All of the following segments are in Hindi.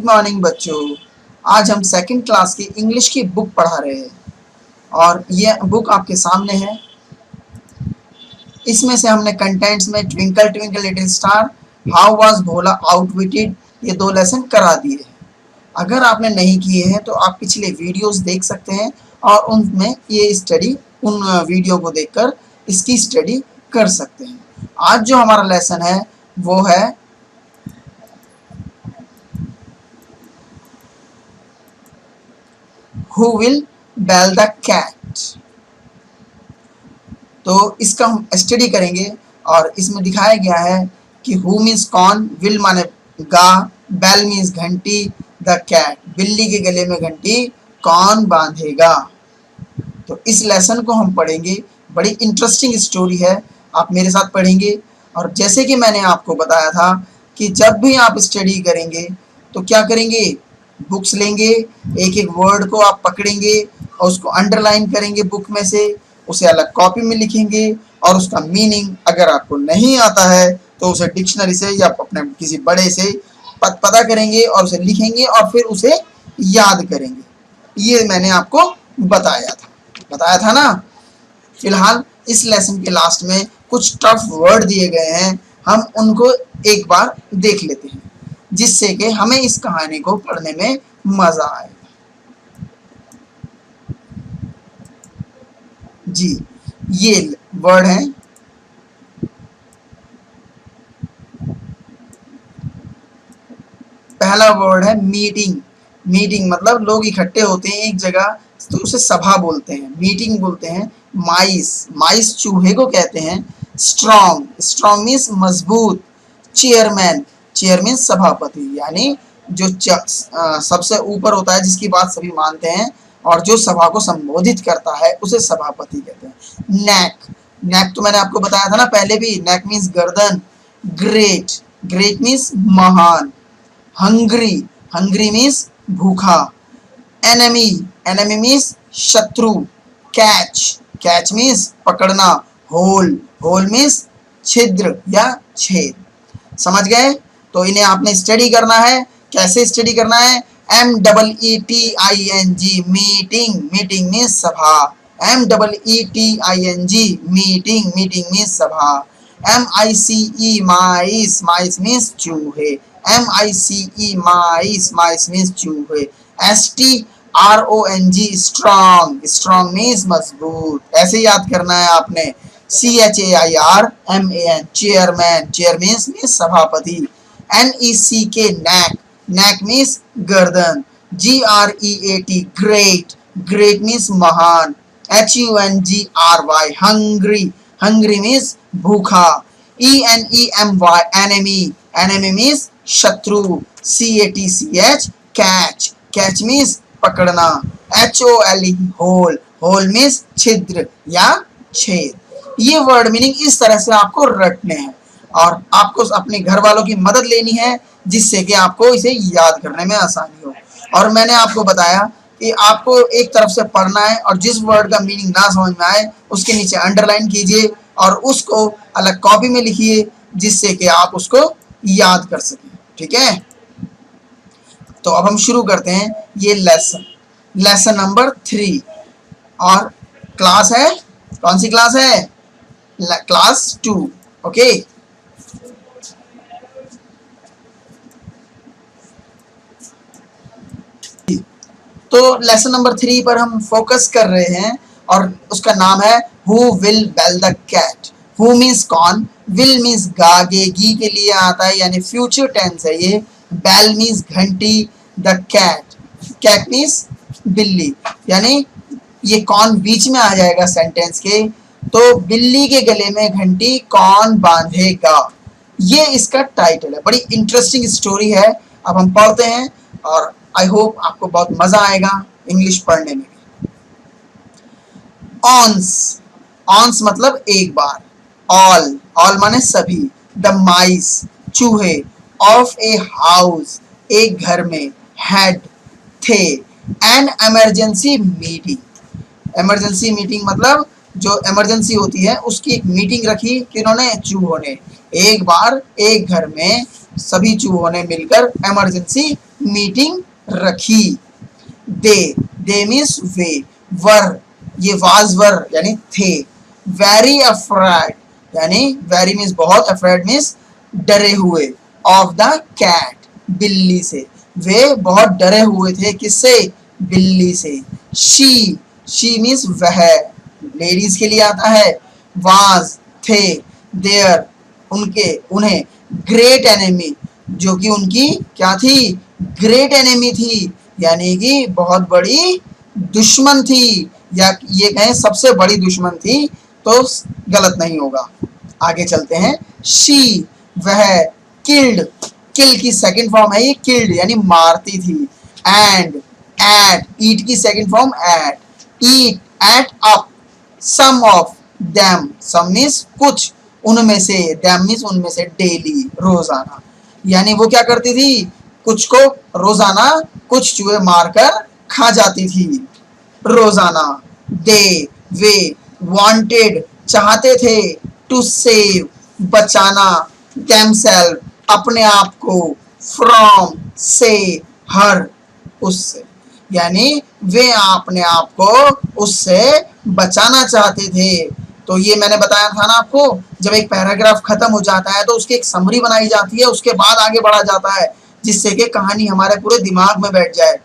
मॉर्निंग बच्चों। आज हम सेकंड क्लास की इंग्लिश की बुक पढ़ा रहे हैं और ये बुक आपके सामने है। इसमें से हमने कंटेंट्स में twinkle twinkle little star, how was भोला आउटविटेड, ये 2 लेसन करा दिए हैं। अगर आपने नहीं किए हैं तो आप पिछले वीडियोस देख सकते हैं और उनमें ये स्टडी उन वीडियो को देखकर इसकी स्टडी कर सकते हैं। आज जो हमारा लेसन है वो है Who will bell the cat। तो इसका हम स्टडी करेंगे और इसमें दिखाया गया है कि हु मीन्स कौन, विल माने गा, बेल मीन्स घंटी, द कैट बिल्ली के गले में घंटी कौन बांधेगा। तो इस लेसन को हम पढ़ेंगे। बड़ी इंटरेस्टिंग स्टोरी है, आप मेरे साथ पढ़ेंगे। और जैसे कि मैंने आपको बताया था कि जब भी आप स्टडी करेंगे तो क्या करेंगे, बुक्स लेंगे, एक एक वर्ड को आप पकड़ेंगे और उसको अंडरलाइन करेंगे बुक में से, उसे अलग कॉपी में लिखेंगे और उसका मीनिंग अगर आपको नहीं आता है तो उसे डिक्शनरी से या अपने किसी बड़े से पता करेंगे और उसे लिखेंगे और फिर उसे याद करेंगे। ये मैंने आपको बताया था ना। फिलहाल इस लेसन के लास्ट में कुछ टफ वर्ड दिए गए हैं, हम उनको एक बार देख लेते हैं जिससे कि हमें इस कहानी को पढ़ने में मजा आए। जी, ये वर्ड है पहला वर्ड है मीटिंग। मीटिंग मतलब लोग इकट्ठे होते हैं एक जगह तो उसे सभा बोलते हैं, मीटिंग बोलते हैं। माइस, माइस चूहे को कहते हैं। स्ट्रॉन्ग, स्ट्रॉन्ग मीन्स मजबूत। चेयरमैन, चेयर मीन्स सभापति, यानी जो सबसे ऊपर होता है जिसकी बात सभी मानते हैं और जो सभा को संबोधित करता है उसे सभापति कहते हैं। नेक, नेक तो मैंने आपको बताया था ना पहले भी, नेक मीन्स गर्दन। ग्रेट, ग्रेट मीन्स महान। हंग्री, हंग्री मीन्स भूखा। एनिमी, एनिमी मीन्स शत्रु। कैच, कैच मीन्स पकड़ना। होल, होल मीन्स छिद्र या छेद। समझ गए? तो इन्हें आपने स्टडी करना है। कैसे स्टडी करना है? MEETING, मीटिंग, मीटिंग मीन्स सभा। MEETING, मीटिंग, मीटिंग मीन्स सभा। MICE, माइस, माइस मीन्स चूहे। MICE, माइस, माइस मीन्स चूहे। STRONG, स्ट्रॉन्ग, स्ट्रॉन्ग मीन्स मजबूत। ऐसे याद करना है आपने। CHAIRMAN, चेयरमैन, चेयर मीन्स सभापति। NECK, नेक, नेक मीन्स गर्दन। GREAT, ग्रेट, ग्रेट मीन्स महान। HUNGRY, हंग्री, हंग्री मीन्स भूखा। ENEMY, एनिमी, एनिमी मीन्स शत्रु। CATCH, कैच, कैच मीन्स पकड़ना। HOLE, होल, होल मीन्स छिद्र या छेद। ये वर्ड मीनिंग इस तरह से आपको रटने हैं और आपको अपने घर वालों की मदद लेनी है जिससे कि आपको इसे याद करने में आसानी हो। और मैंने आपको बताया कि आपको एक तरफ से पढ़ना है और जिस वर्ड का मीनिंग ना समझ में आए उसके नीचे अंडरलाइन कीजिए और उसको अलग कॉपी में लिखिए जिससे कि आप उसको याद कर सकें। ठीक है, तो अब हम शुरू करते हैं ये लेसन, लेसन नंबर 3। और क्लास है, कौन सी क्लास है? क्लास 2। ओके, तो लेसन नंबर 3 पर हम फोकस कर रहे हैं और उसका नाम है who will bell the cat. Who means कौन, विल मीन्स गागे, गी के लिए आता है यानी फ्यूचर टेंस है ये। बेल मीन्स घंटी। द कैट, कैट मीन्स बिल्ली, यानी ये कौन बीच में आ जाएगा सेंटेंस के। तो बिल्ली के गले में घंटी कौन बांधेगा, ये इसका टाइटल है। बड़ी इंटरेस्टिंग स्टोरी है। अब हम पढ़ते हैं और आई होप आपको बहुत मजा आएगा इंग्लिश पढ़ने में। ऑन्स, ऑन्स मतलब एक बार। ऑल, ऑल माने सभी। द माइस, चूहे। ऑफ ए हाउस, एक घर में। हैड, थे। An emergency meeting, emergency meeting मतलब जो इमरजेंसी होती है उसकी एक मीटिंग रखी किन्होंने, चूहों ने। एक बार एक घर में सभी चूहों ने मिलकर इमरजेंसी मीटिंग रखी। दे मीन्स वे, वर ये वाज वर यानी थे। वेरी अफ्रेड यानी वेरी मीन्स बहुत, अफ्रेड मीन्स डरे हुए। ऑफ द कैट बिल्ली से, वे बहुत डरे हुए थे किससे? बिल्ली से। शी मीन्स वह, लेडीज के लिए आता है। वाज थे, देयर उनके उन्हें, ग्रेट एनिमी जो कि उनकी क्या थी? ग्रेट एनिमी थी, यानी कि बहुत बड़ी दुश्मन थी, या ये कहें सबसे बड़ी दुश्मन थी तो गलत नहीं होगा। आगे चलते हैं। शी वह, किल्ड किल की सेकंड फॉर्म है ये किल्ड यानी मारती थी। एंड एट ईट की second form ate, eat ate up some of them, some means कुछ, उनमें से, देम मीन्स उनमें से, डेली रोजाना, यानी वो क्या करती थी? कुछ को रोजाना कुछ चूहे मारकर खा जाती थी रोजाना। दे वे, वांटेड चाहते थे, टू सेव बचाना, देमसेल्फ अपने आप को, फ्रॉम से, हर उससे, यानी वे अपने आप को उससे बचाना चाहते थे। तो ये मैंने बताया था ना आपको, जब एक पैराग्राफ खत्म हो जाता है तो उसकी एक समरी बनाई जाती है, उसके बाद आगे बढ़ा जाता है, जिससे कि कहानी हमारे पूरे दिमाग में बैठ जाए।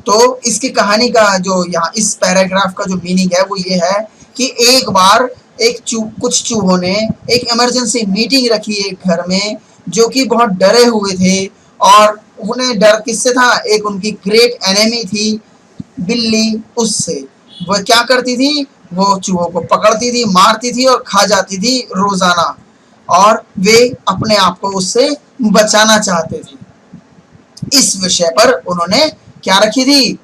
तो इसकी कहानी का जो यहाँ इस पैराग्राफ का जो मीनिंग है वो ये है कि एक बार कुछ चूहों ने एक इमरजेंसी मीटिंग रखी एक घर में, जो कि बहुत डरे हुए थे, और उन्हें डर किससे था? एक उनकी ग्रेट एनिमी थी बिल्ली, उससे। वह क्या करती थी? वो चूहों को पकड़ती थी, मारती थी और खा जाती थी रोजाना, और वे अपने आप को उससे बचाना चाहते थे। इस विषय पर उन्होंने क्या रखी थी?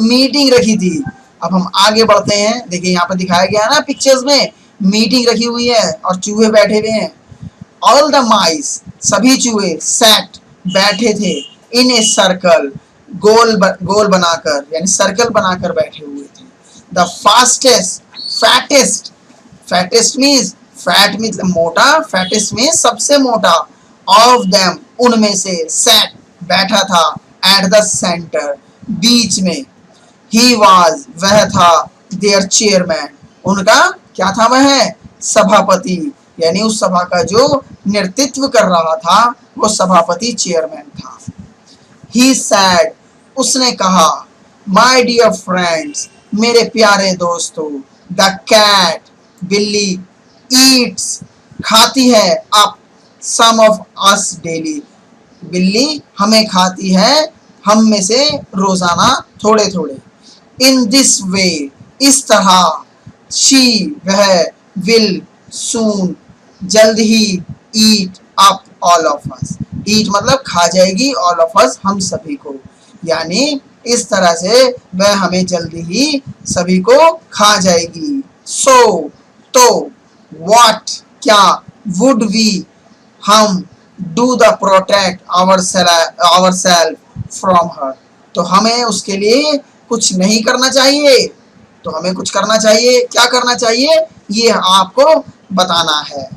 मीटिंग रखी थी। अब हम आगे बढ़ते हैं। देखिए यहाँ पर दिखाया गया है ना पिक्चर्स में, मीटिंग रखी हुई है और चूहे बैठे हुए हैं। ऑल द माइस सभी चूहे, सैट बैठे थे, इन ए सर्कल गोल बनाकर, यानी सर्कल बनाकर बैठे हुए थे। The fastest fattest, fattest means fat means मोटा, फैटेस्ट मीन्स सबसे मोटा, ऑफ देम उनमें से, सैट बैठा था, एट द सेंटर बीच में, ही वाज वह था, देयर चेयरमैन उनका क्या था? वह सभापति, यानी उस सभा का जो नेतृत्व कर रहा था वो सभापति, चेयरमैन था। ही सैड उसने कहा, माय डियर फ्रेंड्स मेरे प्यारे दोस्तों, द कैट बिल्ली, ईट्स खाती है, up some of us daily बिल्ली हमें खाती है, हम में से रोजाना थोड़े थोड़े। इन दिस वे इस तरह, शी वह, विल सून जल्द ही, eat up all of us, eat मतलब खा जाएगी, ऑल ऑफ अस हम सभी को, यानी इस तरह से वह हमें जल्दी ही सभी को खा जाएगी। सो तो, व्हाट क्या, वुड वी हम, do the protect our self from her, तो हमें उसके लिए कुछ नहीं करना चाहिए, तो हमें कुछ करना चाहिए। क्या करना चाहिए ये आपको बताना है।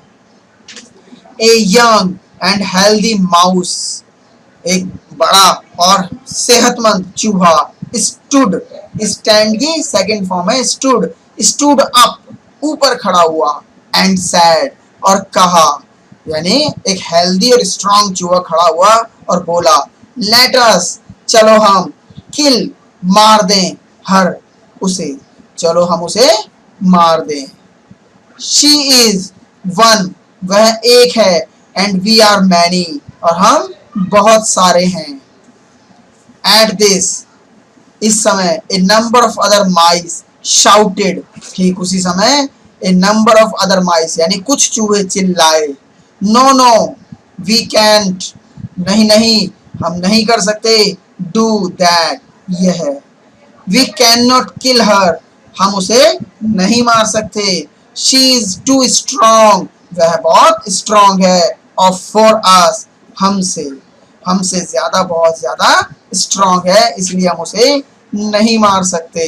A young and healthy mouse, एक बड़ा और सेहतमंद चूहा, स्टूड स्टैंड की सेकंड फॉर्म है स्टूड, स्टूड अप ऊपर खड़ा हुआ, एंड सैड और कहा, यानी एक हेल्दी और स्ट्रांग चूहा खड़ा हुआ और बोला, लेट अस चलो हम, किल मार दें, हर उसे, चलो हम उसे मार दें। शी इज वन वह एक है, एंड वी आर मैनी और हम बहुत सारे हैं। एट दिस इस समय, a number of other mice shouted, ठीक उसी समय, a number of other mice यानी कुछ चूहे चिल्लाए, नो नो वी कैंट नहीं नहीं हम नहीं कर सकते, डू दैट यह, वी कैन नॉट किल हर हम उसे नहीं मार सकते, शी इज टू स्ट्रॉन्ग वह बहुत स्ट्रॉन्ग है, और फॉर अस हमसे ज्यादा बहुत ज्यादा स्ट्रॉन्ग है, इसलिए हम उसे नहीं मार सकते।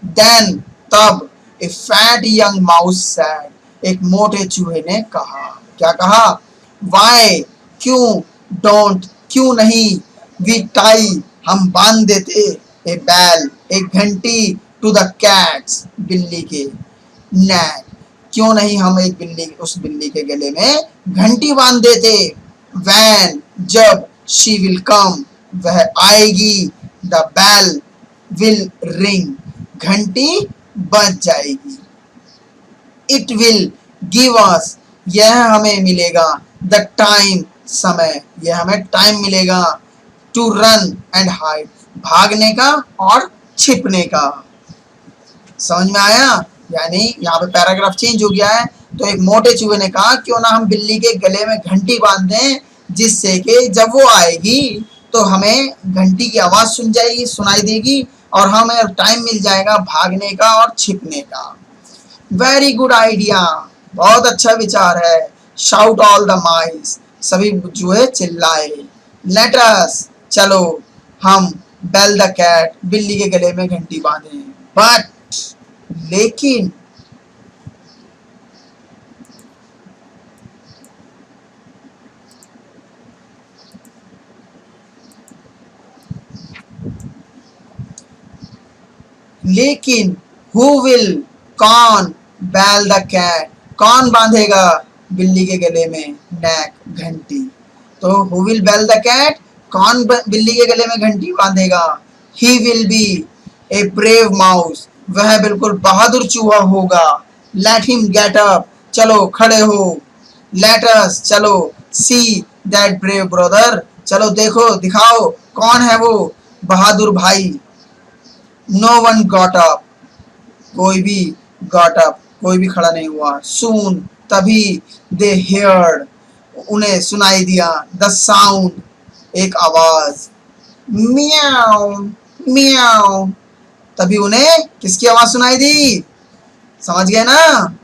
देन तब, ए फैट यंग माउस सैड एक मोटे चूहे ने कहा, क्या कहा? वाई क्यों, डोंट क्यों नहीं, वी टाई हम बांध देते ए बैल, एक घंटी, टू द कैट्स, बिल्ली के नेक। क्यों नहीं हम एक बिल्ली, उस बिल्ली के गले में घंटी बांध देते। वैन, जब, शी विल कम, वह आएगी, द बेल विल रिंग, घंटी बज जाएगी। इट विल गिव अस, यह हमें मिलेगा, द टाइम, समय, यह हमें टाइम मिलेगा, टू रन एंड हाइड, भागने का और छिपने का। समझ में आया? यानी यहाँ पे पैराग्राफ चेंज हो गया है। तो एक मोटे चूहे ने कहा क्यों ना हम बिल्ली के गले में घंटी बांध दें, जिससे कि जब वो आएगी तो हमें घंटी की आवाज सुन जाएगी, सुनाई देगी, और हमें टाइम मिल जाएगा भागने का और छिपने का। वेरी गुड आइडिया, बहुत अच्छा विचार है। शाउट ऑल द माइस, सभी चूहे चिल्लाए। लेट अस, चलो हम, बेल द कैट, बिल्ली के गले में घंटी बांधें। बट, लेकिन, लेकिन, हु विल, कौन, बेल द कैट, कौन बांधेगा बिल्ली के गले में नेक, घंटी। तो who will bell the cat, कौन बिल्ली के गले में घंटी बांधेगा। He will be a brave mouse, वह बिल्कुल बहादुर चूहा होगा। लेट हिम गेट अप, चलो खड़े हो। लेट अस, चलो, सी दैट ब्रेव ब्रदर, चलो देखो, दिखाओ कौन है वो बहादुर भाई। नो वन गॉट अप, कोई भी, गॉट अप, कोई भी खड़ा नहीं हुआ। सून, तभी, दे हेयर्ड, उन्हें सुनाई दिया, द साउंड, एक आवाज, मियाओ, मियाओ, तभी उन्हें किसकी आवाज सुनाई दी? समझ गए ना?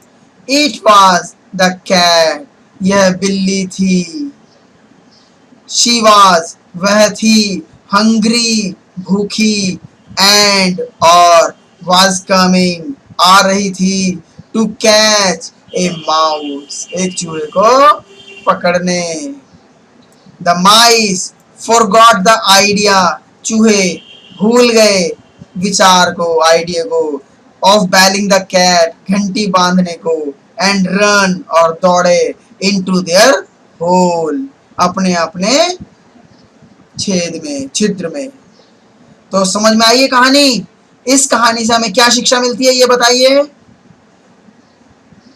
इट वॉज द कैट, यह बिल्ली थी। शी वॉज, वह थी, हंग्री, भूखी, एंड, और, वॉज कमिंग, आ रही थी, टू कैच ए माउस, एक चूहे को पकड़ने। The mice forgot the idea, चूहे भूल गए विचार को, आइडिया को, ऑफ बैलिंग द कैट, घंटी बांधने को, एंड रन, और दौड़े, इनटू देयर होल, अपने अपने छेद में, छिद्र में। तो समझ में आई ये कहानी? इस कहानी से हमें क्या शिक्षा मिलती है ये बताइए?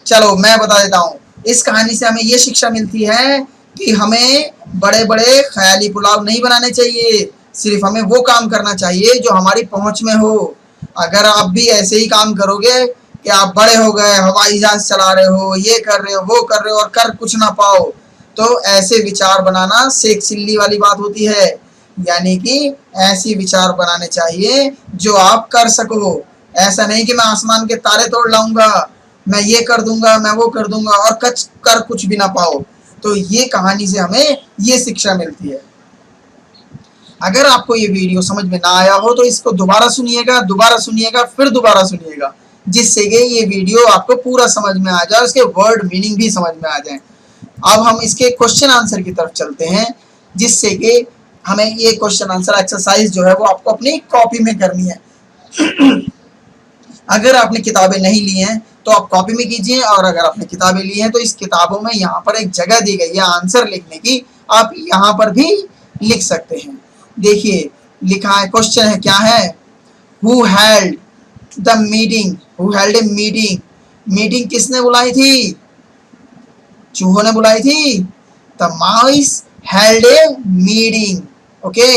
चलो मैं बता देता हूँ। इस कहानी से हमें ये शिक्षा मिलती है कि हमें बड़े बड़े ख्याली पुलाव नहीं बनाने चाहिए, सिर्फ हमें वो काम करना चाहिए जो हमारी पहुंच में हो। अगर आप भी ऐसे ही काम करोगे कि आप बड़े हो गए, हवाई जहाज चला रहे हो, ये कर रहे हो, वो कर रहे हो, और कर कुछ ना पाओ, तो ऐसे विचार बनाना सेक सिल्ली वाली बात होती है। यानी कि ऐसी विचार बनाने चाहिए जो आप कर सको। ऐसा नहीं कि मैं आसमान के तारे तोड़ लाऊंगा, मैं ये कर दूंगा, मैं वो कर दूंगा, और कर कुछ भी ना पाओ। तो ये कहानी से हमें ये शिक्षा मिलती है। अगर आपको ये वीडियो समझ में ना आया हो तो इसको दोबारा सुनिएगा, दोबारा सुनिएगा, फिर दोबारा सुनिएगा, जिससे कि ये वीडियो आपको पूरा समझ में आ जाए, उसके वर्ड मीनिंग भी समझ में आ जाए। अब हम इसके क्वेश्चन आंसर की तरफ चलते हैं, जिससे कि हमें ये क्वेश्चन आंसर एक्सरसाइज जो है वो आपको अपनी कॉपी में करनी है। अगर आपने किताबें नहीं ली हैं तो आप कॉपी में कीजिए, और अगर आपने किताबें ली हैं तो इस किताबों में यहाँ पर एक जगह दी गई है आंसर लिखने की, आप यहाँ पर भी लिख सकते हैं। देखिए लिखा है, क्वेश्चन है, क्या है? Who held the meeting, who held a meeting, meeting किसने बुलाई थी? चूहों ने बुलाई थी। The mice held a meeting, okay.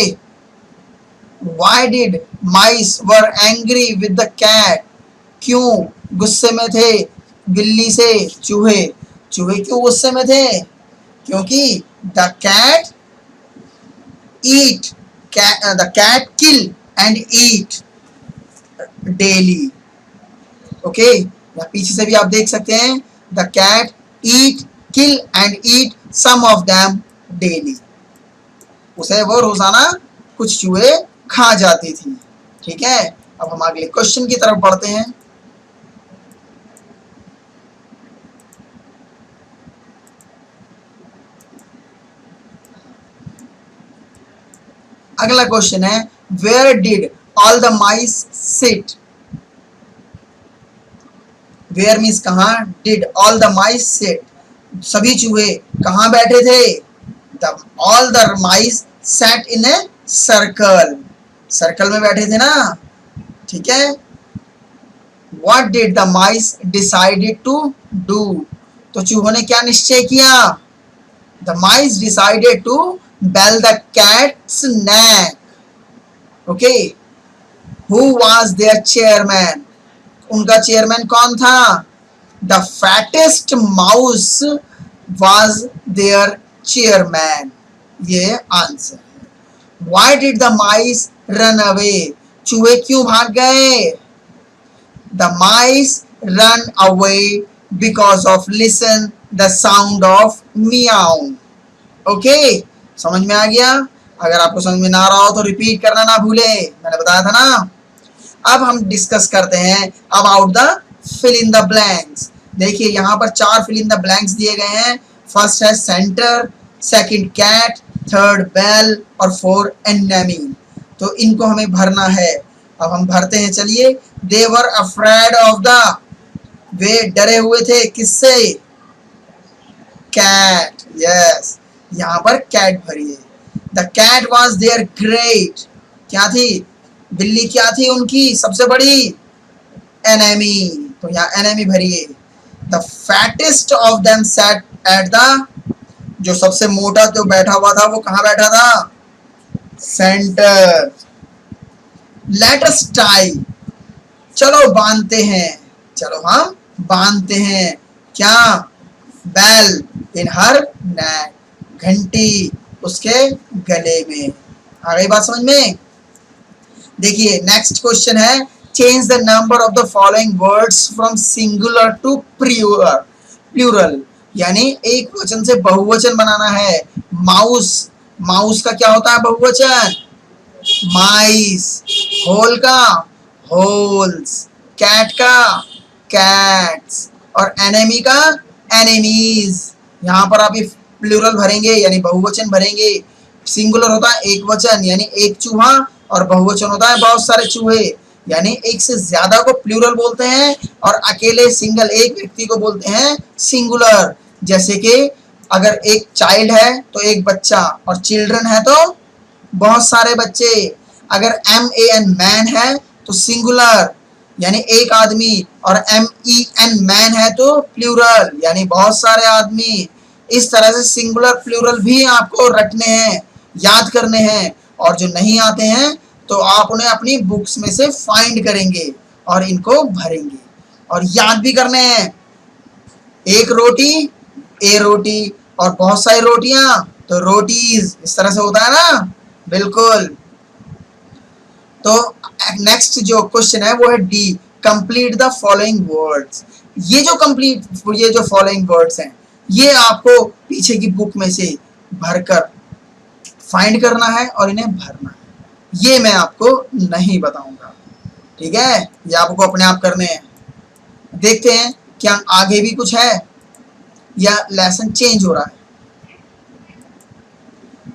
Why did mice were angry with the cat? क्यों गुस्से में थे बिल्ली से चूहे? चूहे क्यों गुस्से में थे? क्योंकि the cat the cat kill and eat daily. Okay, या पीछे से भी आप देख सकते हैं, the cat kill and eat some of them daily. उसे वो रोजाना कुछ चूहे खा जाती थी। ठीक है, अब हम अगले क्वेश्चन की तरफ बढ़ते हैं। अगला क्वेश्चन है, Where did all the mice sit? Where means कहाँ, did all the mice sit? सभी चूहे कहाँ बैठे थे? All the mice sat in a circle. Circle में बैठे थे ना, ठीक है. What did the mice decided to do? तो चूहों ने क्या निश्चय किया? The mice decided to bell the cat's neck. Okay. Who was their chairman? उनका चेयरमैन कौन था? The fattest mouse was their chairman. ये आंसर है. Why did the mice run away? चूहे क्यों भाग गए? The mice run away because of listen the sound of meow. Okay, समझ में आ गया? अगर आपको समझ में ना आ रहा हो तो रिपीट करना ना भूले, मैंने बताया था ना. अब हम डिस्कस करते हैं about the fill in the blanks. देखिए यहाँ पर 4 फिल इन द ब्लैंक्स दिए गए हैं. फर्स्ट है centre, second cat, third bell और 4 एनेमी. तो इनको हमें भरना है. अब हम भरते हैं, चलिए. दे वर अफ्रेड ऑफ द, वे डरे हुए थे किससे? कैट. यस, यहाँ पर कैट भरिए. The cat was there great, क्या थी? बिल्ली क्या थी उनकी सबसे बड़ी? एनेमी. तो यहाँ एनेमी भरिए. The fattest of them sat at the, जो सबसे मोटा जो बैठा हुआ था वो कहाँ बैठा था? सेंटर. लेट अस टाई, चलो बांधते हैं, चलो हम बांधते हैं. क्या? बेल इन हर नेक, घंटी उसके गले में. आ गई बात समझ में? देखिए नेक्स्ट क्वेश्चन है, change the number of the following words from singular to plural. यानी एक वचन से बहुवचन बनाना है. माउस, माउस का क्या होता है बहुवचन? माइस. होल का होल्स, कैट का कैट्स और एनेमी का एनेमीज. यहाँ पर आप प्लूरल भरेंगे यानी बहुवचन भरेंगे. सिंगुलर होता है एक वचन यानी एक चूहा, और बहुवचन होता है बहुत सारे चूहे यानी एक से ज्यादा को प्लूरल बोलते हैं, और अकेले सिंगल एक व्यक्ति को बोलते हैं सिंगुलर. जैसे कि अगर एक चाइल्ड है तो एक बच्चा, और चिल्ड्रन है तो बहुत सारे बच्चे. अगर MAN मैन है तो सिंगुलर यानी एक आदमी, और MEN मैन है तो प्लूरल यानी बहुत सारे आदमी. इस तरह से सिंगुलर प्लूरल भी आपको रटने हैं, याद करने हैं, और जो नहीं आते हैं तो आप उन्हें अपनी बुक्स में से फाइंड करेंगे और इनको भरेंगे और याद भी करने हैं. एक रोटी, ए रोटी, और बहुत सारी रोटियां तो रोटीज. इस तरह से होता है ना, बिल्कुल. तो नेक्स्ट जो क्वेश्चन है वो है D, complete the following words. ये जो फॉलोइंग वर्ड्स हैं ये आपको पीछे की बुक में से भरकर फाइंड करना है और इन्हें भरना है. ये मैं आपको नहीं बताऊंगा, ठीक है? ये आपको अपने आप करने हैं. देखते हैं क्या आगे भी कुछ है या लेसन चेंज हो रहा है.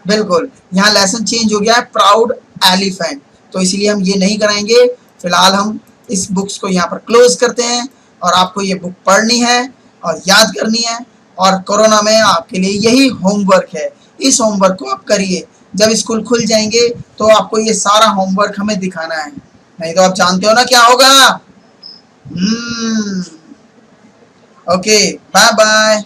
बिल्कुल, यहाँ लेसन चेंज हो गया है, प्राउड एलिफेंट. तो इसलिए हम ये नहीं कराएंगे. फिलहाल हम इस बुक्स को यहाँ पर क्लोज करते हैं, और आपको ये बुक पढ़नी है और याद करनी है. और कोरोना में आपके लिए यही होमवर्क है. इस होमवर्क को आप करिए. जब स्कूल खुल जाएंगे तो आपको ये सारा होमवर्क हमें दिखाना है, नहीं तो आप जानते हो ना क्या होगा. Okay, bye bye.